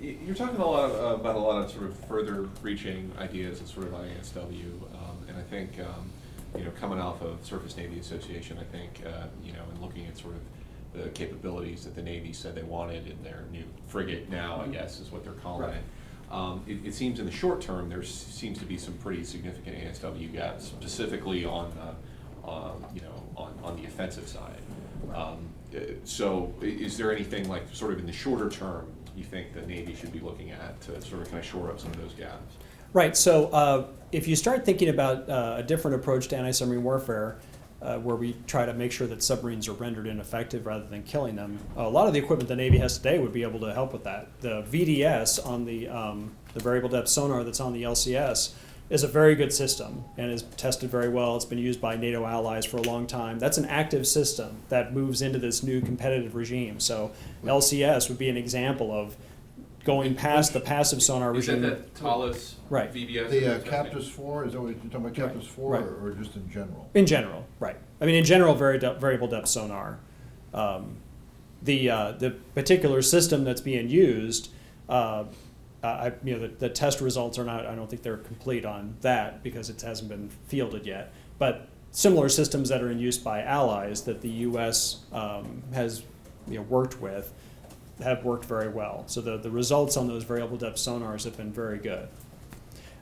You're talking a lot about a lot of sort of further reaching ideas as sort of IASW, and I think coming off of Surface Navy Association, I think and looking at sort of the capabilities that the Navy said they wanted in their new frigate now, I guess is what they're calling it. It seems in the short term there seems to be some pretty significant ASW gaps, specifically on the offensive side. So is there anything like sort of in the shorter term you think the Navy should be looking at to sort of kind of shore up some of those gaps? Right. So if you start thinking about a different approach to anti-submarine warfare, where we try to make sure that submarines are rendered ineffective rather than killing them, a lot of the equipment the Navy has today would be able to help with that. The VDS on the variable depth sonar that's on the LCS is a very good system and is tested very well. It's been used by NATO allies for a long time. That's an active system that moves into this new competitive regime. So LCS would be an example of going past the passive sonar regime. Is that Thales right. VBS? The Captus 4, is that what you're talking about, Captus 4, right. or just in general? In general, right. I mean, in general, variable depth sonar. The particular system that's being used, the test results are not, I don't think they're complete on that because it hasn't been fielded yet. But similar systems that are in use by allies that the U.S. Has worked with have worked very well. So the results on those variable depth sonars have been very good.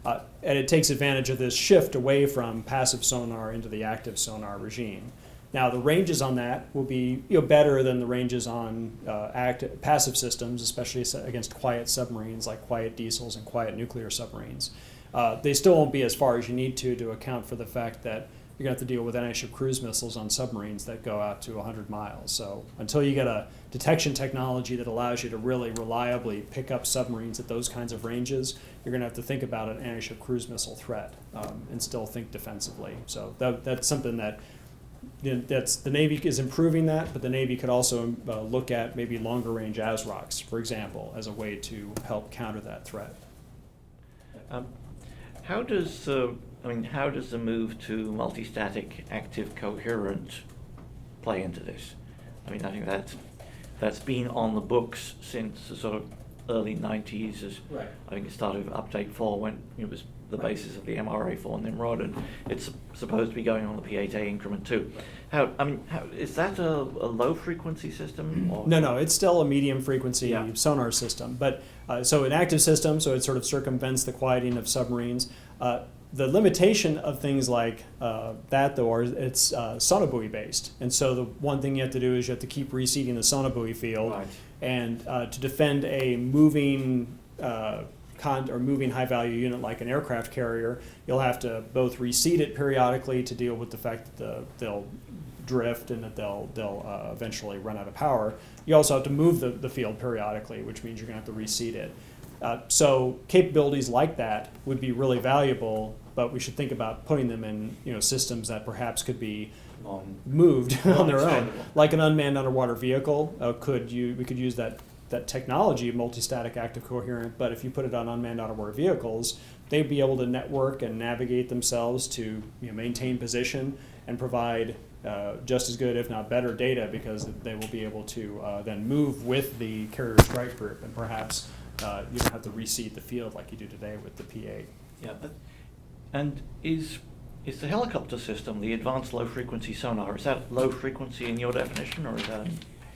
And it takes advantage of this shift away from passive sonar into the active sonar regime. Now the ranges on that will be better than the ranges on passive systems, especially against quiet submarines like quiet diesels and quiet nuclear submarines. They still won't be as far as you need to account for the fact that you're going to have to deal with anti-ship cruise missiles on submarines that go out to 100 miles. So until you get a detection technology that allows you to really reliably pick up submarines at those kinds of ranges, you're going to have to think about an anti-ship cruise missile threat and still think defensively. So that's something that the Navy is improving that, but the Navy could also look at maybe longer range ASROCs, for example, as a way to help counter that threat. How does the move to multistatic active coherent play into this? I mean, I think that's been on the books since the sort of early 90s. Right. I think it started with Update 4 when it was the basis of the MRA4 Nimrod, and it's supposed to be going on the P8A increment too. How is that a low frequency system? Or? No, it's still a medium frequency sonar system. But so an active system, so it sort of circumvents the quieting of submarines. The limitation of things like that, though, are it's sonobuoy based. And so the one thing you have to do is you have to keep reseeding the sonobuoy field. Right. And to defend a moving moving high-value unit like an aircraft carrier, you'll have to both reseed it periodically to deal with the fact that they'll drift and that they'll eventually run out of power. You also have to move the field periodically, which means you're going to have to reseed it. So capabilities like that would be really valuable, but we should think about putting them in systems that perhaps could be moved on their own, like an unmanned underwater vehicle. We could use that technology of multistatic active coherent, but if you put it on unmanned underwater vehicles, they'd be able to network and navigate themselves to maintain position and provide just as good, if not better, data, because they will be able to then move with the carrier strike group, and perhaps you don't have to reseed the field like you do today with the P8. Yeah, and is the helicopter system, the advanced low frequency sonar, is that low frequency in your definition, or is that?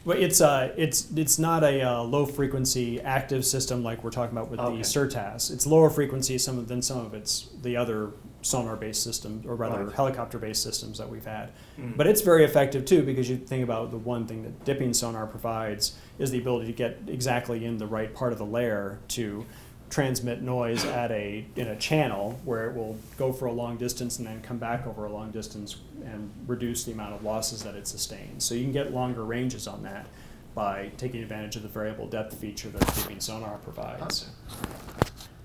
Well, it's not a low frequency active system like we're talking about with the CERTAS. It's lower frequency than some of the other sonar based systems, or rather helicopter based systems that we've had. Mm-hmm. But it's very effective too, because you think about the one thing that dipping sonar provides is the ability to get exactly in the right part of the layer to transmit noise in a channel where it will go for a long distance and then come back over a long distance and reduce the amount of losses that it sustains. So you can get longer ranges on that by taking advantage of the variable depth feature that dipping sonar provides.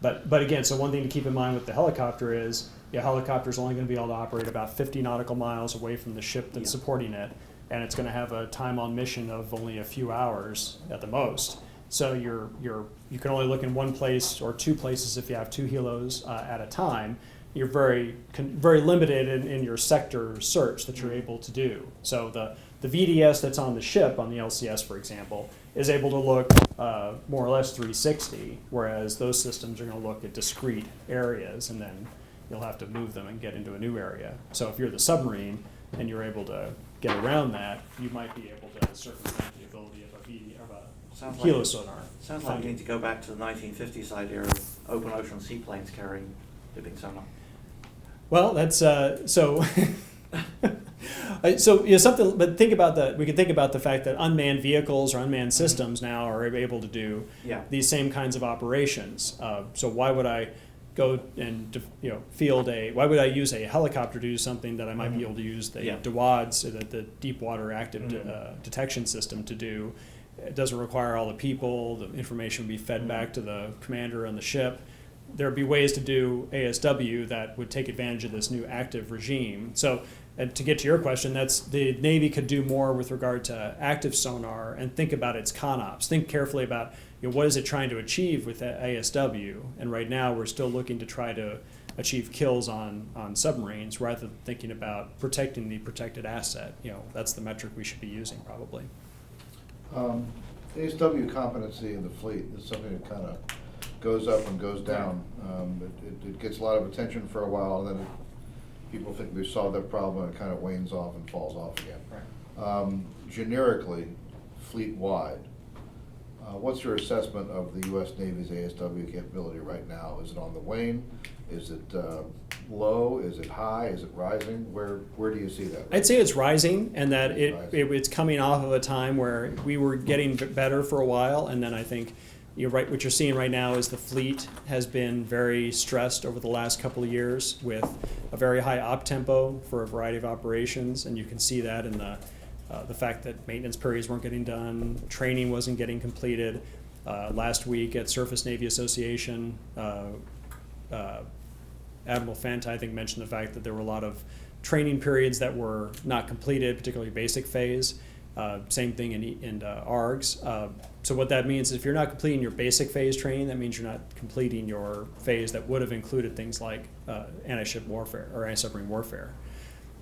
But again, so one thing to keep in mind with the helicopter is a helicopter is only going to be able to operate about 50 nautical miles away from the ship that's supporting it, and it's going to have a time on mission of only a few hours at the most. So you can only look in one place or two places if you have two helos at a time. you're very limited in your sector search that you're able to do. So the VDS that's on the ship, on the LCS, for example, is able to look more or less 360, whereas those systems are going to look at discrete areas, and then you'll have to move them and get into a new area. So if you're the submarine and you're able to get around that, you might be able to circumvent the ability of a helisonar. Sounds like we need to go back to the 1950s idea of open ocean seaplanes carrying dipping sonar. Well, that's so. So something, but we can think about the fact that unmanned vehicles or unmanned systems now are able to do these same kinds of operations. So why would I go and why would I use a helicopter to do something that I might be able to use the DWADS, the deep water active detection system, to do? It doesn't require all the people. The information would be fed back to the commander on the ship. There would be ways to do ASW that would take advantage of this new active regime. So, and to get to your question, that's the Navy could do more with regard to active sonar and think about its CONOPS. Think carefully about what is it trying to achieve with ASW. And right now we're still looking to try to achieve kills on submarines rather than thinking about protecting the protected asset. That's the metric we should be using probably. ASW competency in the fleet is something that kind of goes up and goes down. It gets a lot of attention for a while, and then people think they've solved that problem, and it kind of wanes off and falls off again. Right. Generically, fleet-wide, what's your assessment of the U.S. Navy's ASW capability right now? Is it on the wane? Is it low? Is it high? Is it rising? Where do you see that? I'd say it's rising, and that it's coming off of a time where we were getting better for a while, and then I think you're right. What you're seeing right now is the fleet has been very stressed over the last couple of years with a very high op tempo for a variety of operations, and you can see that in the fact that maintenance periods weren't getting done, training wasn't getting completed. Last week at Surface Navy Association, Admiral Fanta, I think, mentioned the fact that there were a lot of training periods that were not completed, particularly basic phase. Same thing in ARGs. So what that means is if you're not completing your basic phase training, that means you're not completing your phase that would have included things like anti-ship warfare or anti-submarine warfare.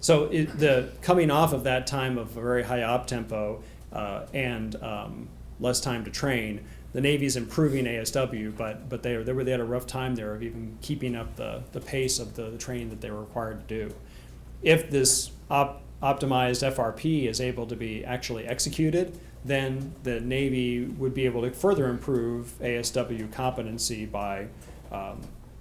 So the coming off of that time of a very high op tempo and less time to train, the Navy's improving ASW, but they had a rough time there of even keeping up the pace of the training that they were required to do. If this optimized FRP is able to be actually executed, then the Navy would be able to further improve ASW competency by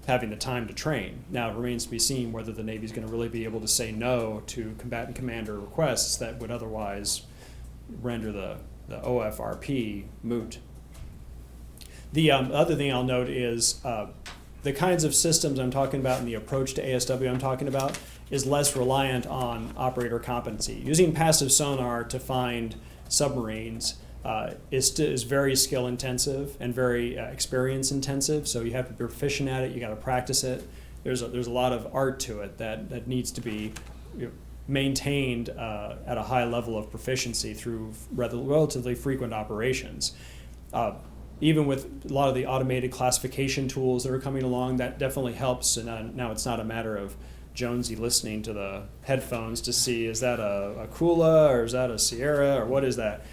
having the time to train. Now it remains to be seen whether the Navy is going to really be able to say no to combatant commander requests that would otherwise render the OFRP moot. The other thing I'll note is the kinds of systems I'm talking about and the approach to ASW I'm talking about is less reliant on operator competency. Using passive sonar to find submarines is very skill intensive and very experience intensive, so you have to be proficient at it, you got to practice it. There's a lot of art to it that needs to be maintained at a high level of proficiency through relatively frequent operations. Even with a lot of the automated classification tools that are coming along, that definitely helps. And now it's not a matter of Jonesy listening to the headphones to see, is that a Kula or is that a Sierra or what is that?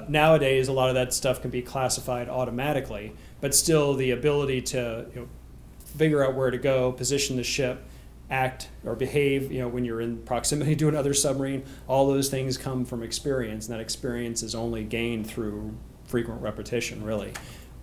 Nowadays, a lot of that stuff can be classified automatically, but still the ability to figure out where to go, position the ship, act or behave, when you're in proximity to another submarine, all those things come from experience, and that experience is only gained through frequent repetition, really.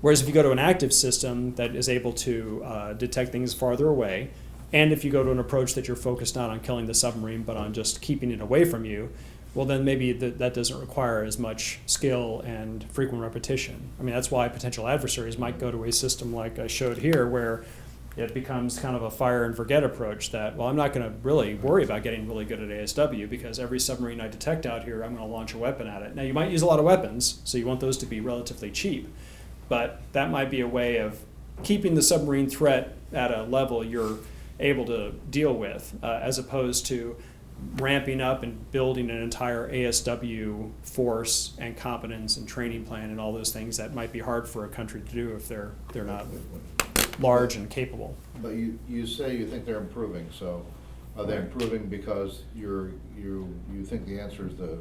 Whereas if you go to an active system that is able to detect things farther away, and if you go to an approach that you're focused not on killing the submarine but on just keeping it away from you, well then maybe that doesn't require as much skill and frequent repetition. I mean, that's why potential adversaries might go to a system like I showed here, where it becomes kind of a fire and forget approach that, well, I'm not going to really worry about getting really good at ASW because every submarine I detect out here, I'm going to launch a weapon at it. Now, you might use a lot of weapons, so you want those to be relatively cheap, but that might be a way of keeping the submarine threat at a level you're able to deal with, as opposed to ramping up and building an entire ASW force and competence and training plan and all those things that might be hard for a country to do if they're not. large and capable. But you say you think they're improving, so are they improving because you think the answer is the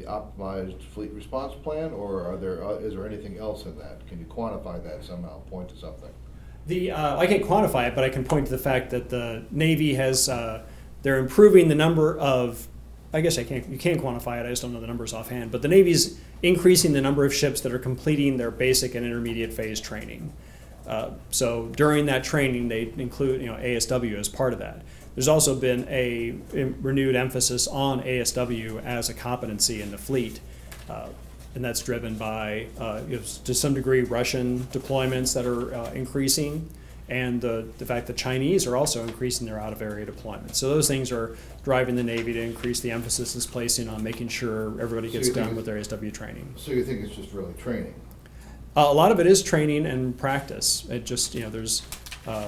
optimized fleet response plan, or is there anything else in that? Can you quantify that somehow, point to something? I can't quantify it, but I can point to the fact that the Navy has, they're improving the number of, I guess you can't quantify it, I just don't know the numbers offhand, but the Navy's increasing the number of ships that are completing their basic and intermediate phase training. So during that training, they include ASW as part of that. There's also been a renewed emphasis on ASW as a competency in the fleet, and that's driven by, to some degree, Russian deployments that are increasing, and the fact that Chinese are also increasing their out-of-area deployments. So those things are driving the Navy to increase the emphasis it's placing on making sure everybody gets done with their ASW training. So you think it's just really training? A lot of it is training and practice. It just, there's I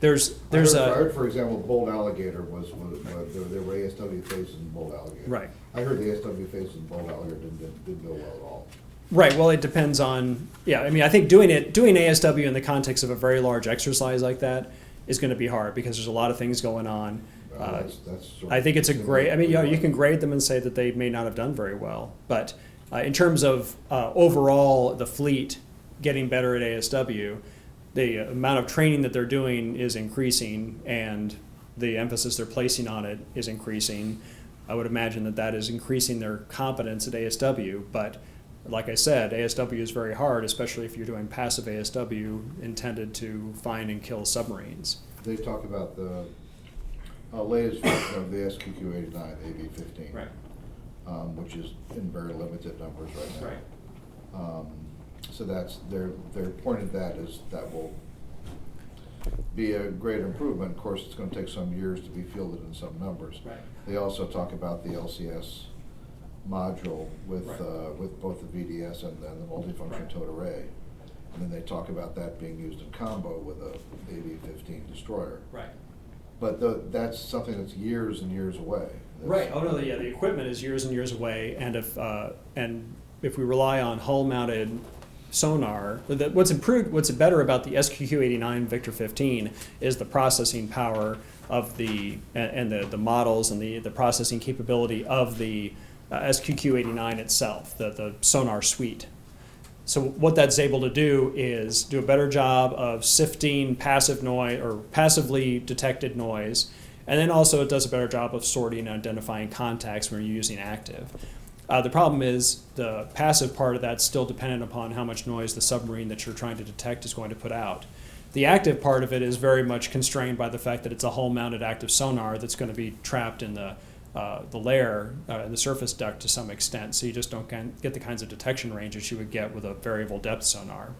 heard, for example, Bold Alligator there were ASW phases in Bold Alligator. Right. I heard the ASW phases in Bold Alligator didn't go well at all. Right. Well, it depends on. Yeah. I mean, I think doing ASW in the context of a very large exercise like that is going to be hard because there's a lot of things going on. That's sort I think it's a of great. I mean, you can grade them and say that they may not have done very well, but in terms of overall the fleet getting better at ASW, the amount of training that they're doing is increasing, and the emphasis they're placing on it is increasing. I would imagine that is increasing their competence at ASW, but like I said, ASW is very hard, especially if you're doing passive ASW intended to find and kill submarines. They talk about the latest version of the SQQ-89, AV-15, Right. Which is in very limited numbers right now. Right. So that's their point of that is that will be a great improvement. Of course, it's going to take some years to be fielded in some numbers. Right. They also talk about the LCS module with both the VDS and then the multifunction towed array, and then they talk about that being used in combo with a AV-15 destroyer. Right. But that's something that's years and years away. Right. Oh no. Yeah. The equipment is years and years away, and if we rely on hull-mounted sonar, what's better about the SQQ-89 Victor 15 is the processing power of the models and the processing capability of the SQQ-89 itself, the sonar suite. So what that's able to do is do a better job of sifting passive noise or passively detected noise, and then also it does a better job of sorting and identifying contacts when you're using active. The problem is the passive part of that's still dependent upon how much noise the submarine that you're trying to detect is going to put out. The active part of it is very much constrained by the fact that it's a hull-mounted active sonar that's going to be trapped in the layer, in the surface duct to some extent, so you just don't get the kinds of detection ranges you would get with a variable depth sonar.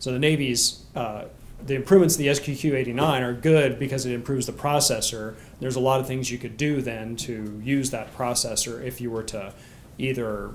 So the Navy's, the improvements to the SQQ-89 are good because it improves the processor. There's a lot of things you could do then to use that processor if you were to either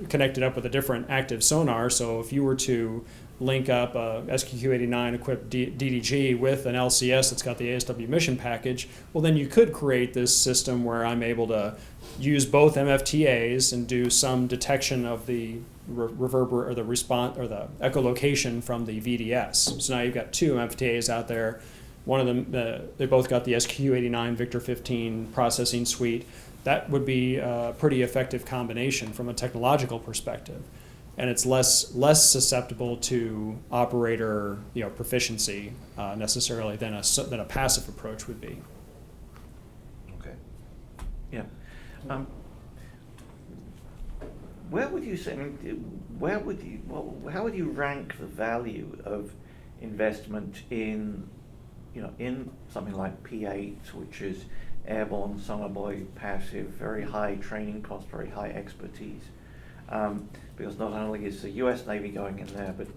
connect it up with a different active sonar. So if you were to link up a SQQ-89 equipped DDG with an LCS that's got the ASW mission package, well then you could create this system where I'm able to use both MFTAs and do some detection of the reverberate or the response or the echolocation from the VDS. So now you've got two MFTAs out there. One of them, they both got the SQQ-89 Victor 15 processing suite. That would be a pretty effective combination from a technological perspective. And it's less susceptible to operator proficiency necessarily than a passive approach would be. Okay. Yeah. Where would you say? I mean, how would you rank the value of investment in something like P8, which is airborne, sonobuoy, passive, very high training cost, very high expertise? Because not only is the U.S. Navy going in there, but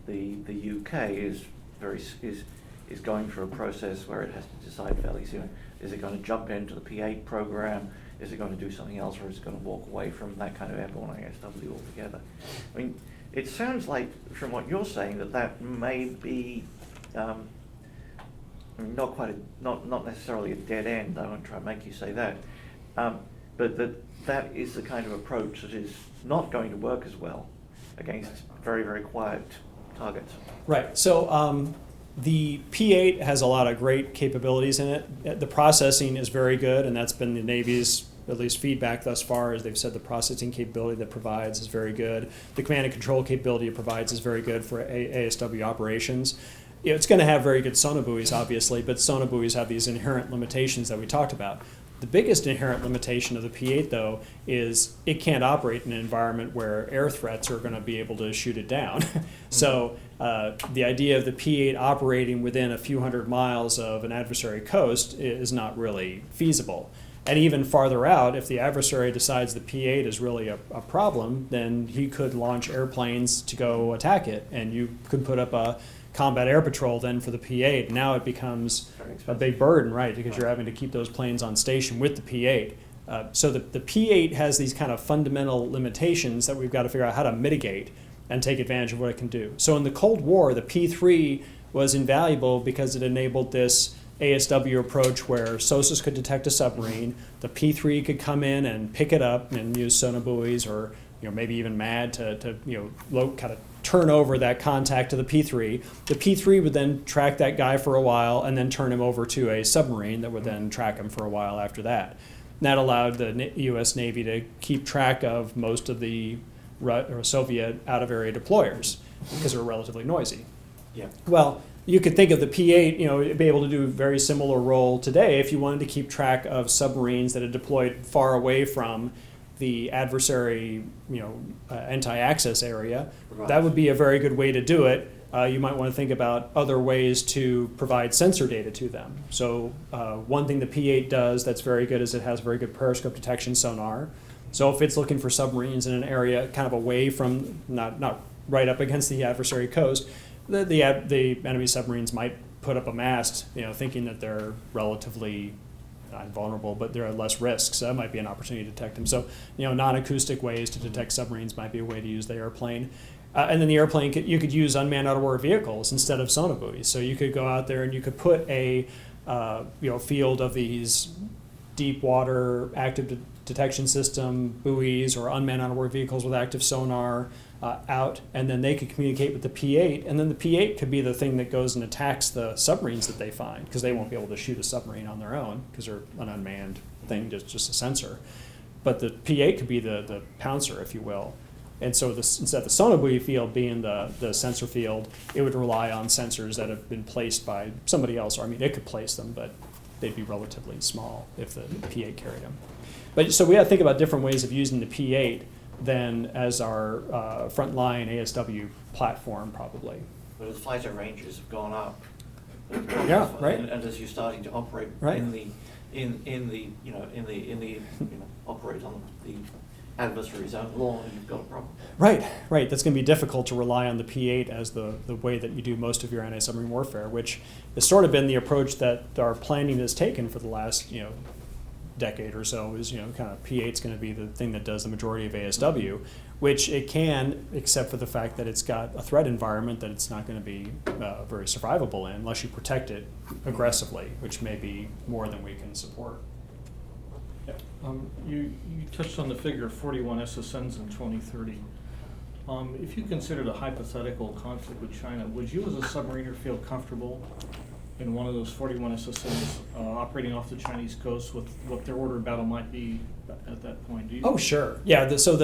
the UK is going through a process where it has to decide fairly soon: is it going to jump into the P8 program? Is it going to do something else, or is it going to walk away from that kind of airborne ASW altogether? I mean, it sounds like from what you're saying that may be not necessarily a dead end. I won't try to make you say that, but that is the kind of approach that is not going to work as well against very, very quiet targets. Right. So the P-8 has a lot of great capabilities in it. The processing is very good, and that's been the Navy's at least feedback thus far, as they've said the processing capability that provides is very good. The command and control capability it provides is very good for ASW operations. It's going to have very good sonobuoys, obviously, but sonobuoys have these inherent limitations that we talked about. The biggest inherent limitation of the P-8, though, is it can't operate in an environment where air threats are going to be able to shoot it down. So the idea of the P-8 operating within a few hundred miles of an adversary coast is not really feasible. And even farther out, if the adversary decides the P-8 is really a problem, then he could launch airplanes to go attack it, and you could put up a combat air patrol then for the P-8. Now it becomes a big burden, right, because you're having to keep those planes on station with the P-8. So the P-8 has these kind of fundamental limitations that we've got to figure out how to mitigate and take advantage of what it can do. So in the Cold War, the P-3 was invaluable because it enabled this ASW approach where SOSUS could detect a submarine, the P-3 could come in and pick it up and use sonobuoys or maybe even MAD to kind of turn over that contact to the P-3. The P-3 would then track that guy for a while and then turn him over to a submarine that would then track him for a while after that. And that allowed the U.S. Navy to keep track of most of the Soviet out-of-area deployers because they're relatively noisy. Yeah. Well, you could think of the P-8, be able to do a very similar role today if you wanted to keep track of submarines that are deployed far away from the adversary, anti-access area. Right. That would be a very good way to do it. You might want to think about other ways to provide sensor data to them. So one thing the P-8 does that's very good is it has very good periscope detection sonar. So if it's looking for submarines in an area kind of away from, not right up against the adversary coast, the enemy submarines might put up a mast, thinking that they're relatively not invulnerable, but there are less risks. So that might be an opportunity to detect them. So, non-acoustic ways to detect submarines might be a way to use the airplane. And then the airplane, you could use unmanned out-of-war vehicles instead of sonobuoys. So you could go out there and you could put a field of these deep water active detection system buoys or unmanned out-of-war vehicles with active sonar out, and then they could communicate with the P-8, and then the P-8 could be the thing that goes and attacks the submarines that they find, because they won't be able to shoot a submarine on their own because they're an unmanned thing, just a sensor. But the P-8 could be the pouncer, if you will. And so instead of the sonobuoy field being the sensor field, it would rely on sensors that have been placed by somebody else. Or, it could place them, but they'd be relatively small if the P-8 carried them. But so we have to think about different ways of using the P-8 than as our frontline ASW platform, probably. But as fighter ranges have gone up, Yeah, right. And as you're starting to operate Right. operate on the adversary's own lawn, you've got a problem. Right. That's going to be difficult to rely on the P-8 as the way that you do most of your anti-submarine warfare, which has sort of been the approach that our planning has taken for the last, decade or so. Is kind of P-8's going to be the thing that does the majority of ASW, which it can, except for the fact that it's got a threat environment that it's not going to be very survivable in unless you protect it aggressively, which may be more than we can support. Yeah. You touched on the figure of 41 SSNs in 2030. If you considered a hypothetical conflict with China, would you as a submariner feel comfortable in one of those 41 SSNs operating off the Chinese coast with what their order of battle might be at that point? Do you? Oh, sure. Yeah. So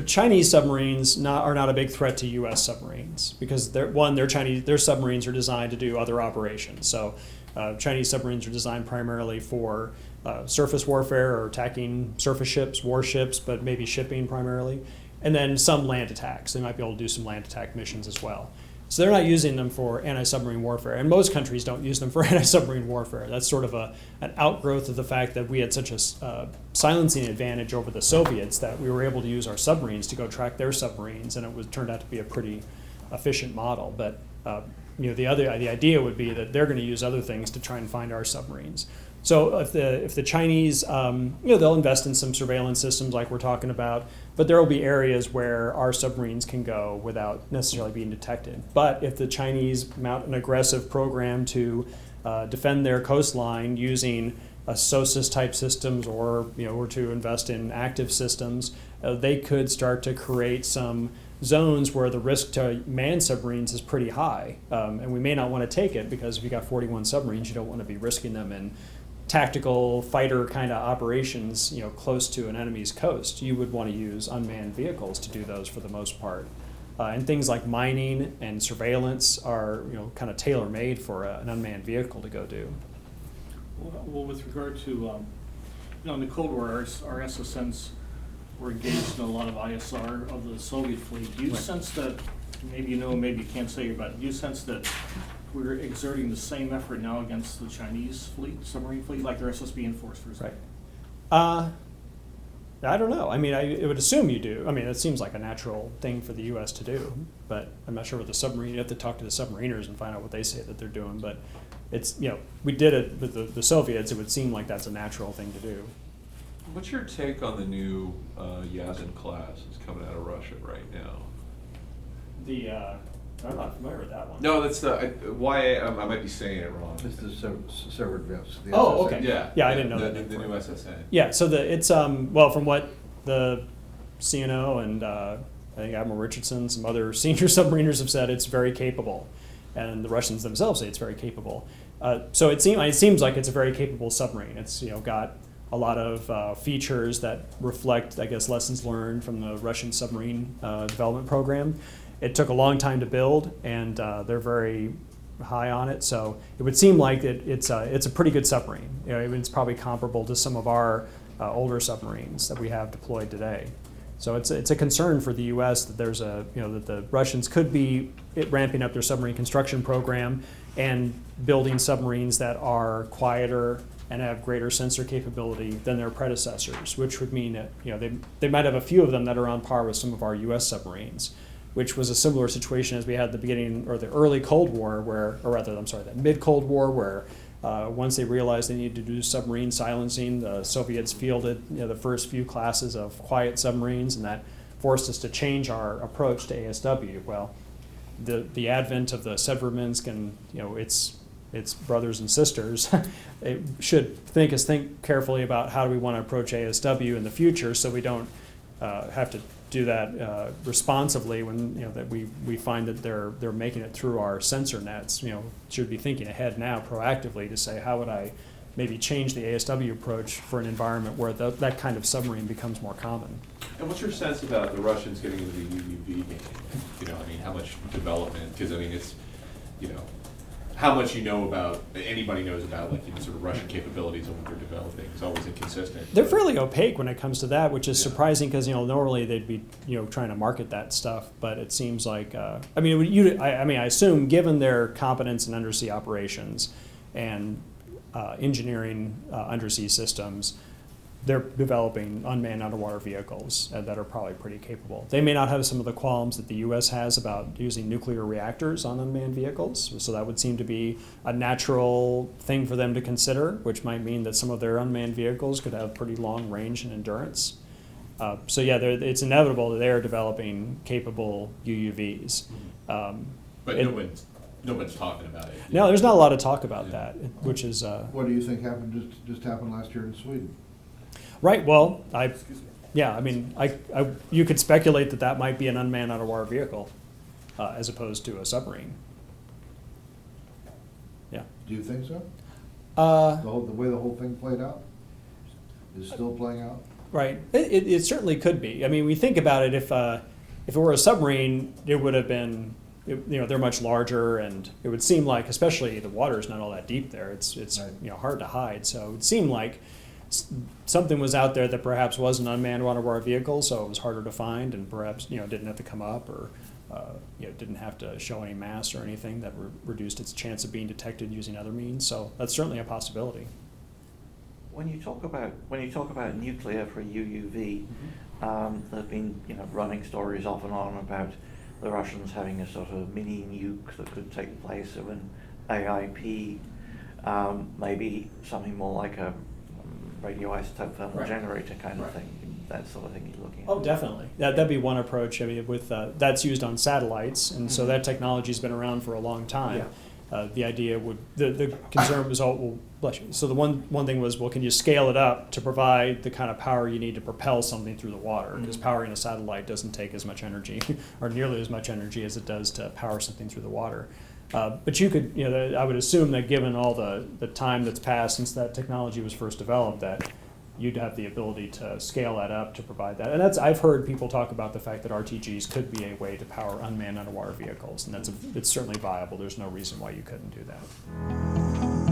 Chinese submarines are not a big threat to U.S. submarines because their submarines are designed to do other operations. So Chinese submarines are designed primarily for surface warfare or attacking surface ships, warships, but maybe shipping primarily, and then some land attacks. They might be able to do some land attack missions as well. So they're not using them for anti-submarine warfare, and most countries don't use them for anti-submarine warfare. That's sort of an outgrowth of the fact that we had such a silencing advantage over the Soviets that we were able to use our submarines to go track their submarines, and it turned out to be a pretty efficient model. But the idea would be that they're going to use other things to try and find our submarines. So if the Chinese, they'll invest in some surveillance systems like we're talking about, but there will be areas where our submarines can go without necessarily being detected. But if the Chinese mount an aggressive program to defend their coastline using SOSIS type systems, or were to invest in active systems, they could start to create some zones where the risk to manned submarines is pretty high, and we may not want to take it, because if you got 41 submarines, you don't want to be risking them in tactical fighter kind of operations, close to an enemy's coast. You would want to use unmanned vehicles to do those for the most part. And things like mining and surveillance are, kind of tailor-made for an unmanned vehicle to go do. Well, with regard to, in the Cold War, our SSNs were engaged in a lot of ISR of the Soviet fleet. Do you sense that, maybe you know, maybe you can't say about it, do you sense that we're exerting the same effort now against the Chinese fleet, submarine fleet, like their SSB enforcers? Right. I don't know. I mean, I would assume you do. I mean, it seems like a natural thing for the U.S. to do, but I'm not sure what the submarine, you have to talk to the submariners and find out what they say that they're doing, but it's, we did it with the Soviets. It would seem like that's a natural thing to do. What's your take on the new Yasin class that's coming out of Russia right now? I'm not familiar with that one. No, that's I might be saying it wrong. It's the Severed Vince. the Oh, SSA. okay. Yeah. Yeah, I didn't know that. The new SSN. Yeah, so it's well, from what the CNO and I think Admiral Richardson, some other senior submariners have said, it's very capable, and the Russians themselves say it's very capable. So it seems like it's a very capable submarine. It's got a lot of features that reflect, I guess, lessons learned from the Russian submarine development program. It took a long time to build, and they're very high on it. So it would seem like it's a pretty good submarine. It's probably comparable to some of our older submarines that we have deployed today. So it's a concern for the U.S. that there's that the Russians could be ramping up their submarine construction program and building submarines that are quieter and have greater sensor capability than their predecessors, which would mean that they might have a few of them that are on par with some of our U.S. submarines, which was a similar situation as we had at the beginning, or the early Cold War, the mid-Cold War, where once they realized they needed to do submarine silencing, the Soviets fielded the first few classes of quiet submarines, and that forced us to change our approach to ASW. Well, the advent of the Severminsk and its brothers and sisters, it should think carefully about how do we want to approach ASW in the future, so we don't have to do that responsively when that we find that they're making it through our sensor nets. Should be thinking ahead now proactively to say, how would I maybe change the ASW approach for an environment where that kind of submarine becomes more common. And what's your sense about the Russians getting into the UUV game? How much development? Because it's how much anybody knows about sort of Russian capabilities and what they're developing is always inconsistent. They're fairly opaque when it comes to that, which is surprising, because normally they'd be trying to market that stuff, but it seems like I assume, given their competence in undersea operations and engineering undersea systems, they're developing unmanned underwater vehicles that are probably pretty capable. They may not have some of the qualms that the U.S. has about using nuclear reactors on unmanned vehicles, so that would seem to be a natural thing for them to consider, which might mean that some of their unmanned vehicles could have pretty long range and endurance. It's inevitable that they are developing capable UUVs. But nobody's talking about it. No, there's not a lot of talk about that, which is... What do you think happened? Just happened last year in Sweden? Right. Well, you could speculate that might be an unmanned underwater vehicle, as opposed to a submarine. Yeah. Do you think so? The way the whole thing played out is still playing out. Right. It certainly could be. I mean, we think about it. If it were a submarine, it would have been. They're much larger, and it would seem like, especially the water is not all that deep there. It's right. Hard to hide. So it would seem like something was out there that perhaps was an unmanned underwater vehicle, so it was harder to find, and perhaps didn't have to come up, or didn't have to show any mass or anything that reduced its chance of being detected using other means. So that's certainly a possibility. When you talk about nuclear for a UUV, there've been running stories off and on about the Russians having a sort of mini nuke that could take the place of an AIP, maybe something more like a radioisotope thermal generator kind of thing. That sort of thing you're looking at. Oh, definitely. That'd be one approach. I mean, with that's used on satellites, and so that technology's been around for a long time. The idea would, the concern was, oh, well, bless you. So the one thing was, well, can you scale it up to provide the kind of power you need to propel something through the water? Because powering a satellite doesn't take as much energy, or nearly as much energy as it does to power something through the water. But you could, I would assume that given all the time that's passed since that technology was first developed, that you'd have the ability to scale that up to provide that. And I've heard people talk about the fact that RTGs could be a way to power unmanned underwater vehicles, and it's certainly viable. There's no reason why you couldn't do that.